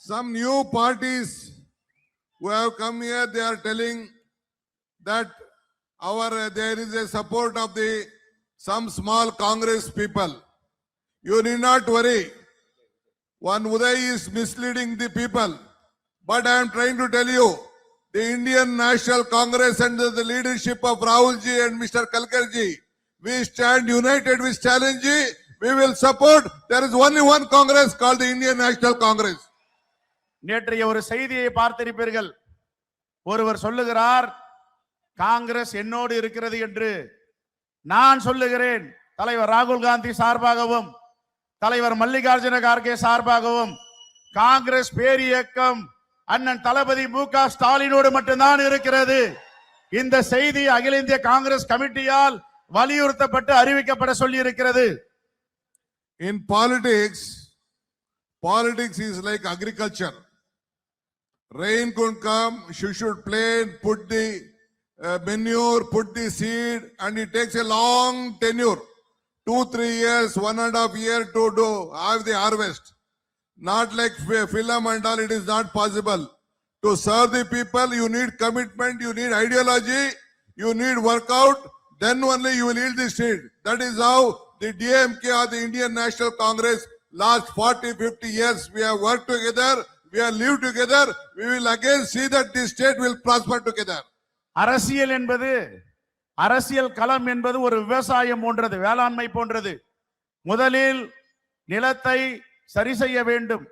Some new parties who have come here, they are telling that there is a support of some small Congress people. You need not worry. One Uday is misleading the people. But I am trying to tell you, the Indian National Congress under the leadership of Rahul ji and Mr. Kalkarji, we stand united with challenge ji. We will support. There is only one Congress called the Indian National Congress. நேற்றைய ஒரு செய்தியை பார்த்திருப்பீர்கள். ஒருவர் சொல்லுகிறார், காங்கிரஸ் என்னோடு இருக்கிறது என்று. நான் சொல்லுகிறேன், தலைவர் ராகுல் காந்தி சார்பாகவும் தலைவர் மல்லிகார்ஜுன கார்கே சார்பாகவும் காங்கிரஸ் பேரியக்கம் அண்ணன் தளபதி மு.க. ஸ்டாலினோடு மட்டும்தான் இருக்கிறது. இந்த செய்தி அகில இந்திய காங்கிரஸ் கமிட்டியால் வலியுறுத்தப்பட்டு அறிவிக்கப்பட சொல்லி இருக்கிறது. In politics is like agriculture. Rain could come, you should plant, put the manure, put the seed, and it takes a long tenure, 2-3 years, 1.5 years to have the harvest. Not like film and all, it is not possible. To serve the people, you need commitment, you need ideology, you need workout, then only you will yield the seed. That is how the DMK or the Indian National Congress last 40-50 years we have worked together, we have lived together, we will again see that this state will prosper together. அரசியல் களம் என்பது ஒரு விவசாயம் போன்றது, வேளாண்மை போன்றது. முதலில் நிலத்தை சரி செய்ய வேண்டும்,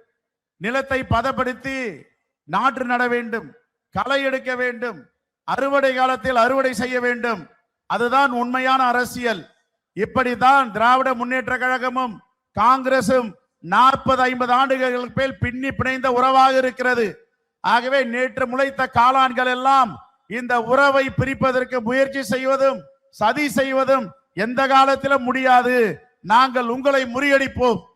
நிலத்தை பதப்படுத்தி நாற்று நட வேண்டும், களை எடுக்க வேண்டும், அறுவடை காலத்தில் அறுவடை செய்ய வேண்டும். அதுதான் உண்மையான அரசியல். இப்படித்தான் திராவிட முன்னேற்ற கழகமும் காங்கிரசும் 40-50 ஆண்டுகளுக்கு மேல் பின்னி பிணைந்த உறவாக இருக்கிறது. ஆகவே நேற்று முளைத்த காளான்கள் எல்லாம் இந்த உறவை பிரிப்பதற்கு முயற்சி செய்வதும் சதி செய்வதும் எந்த காலத்திலும் முடியாது. நாங்கள் உங்களை முறியடிப்போம்.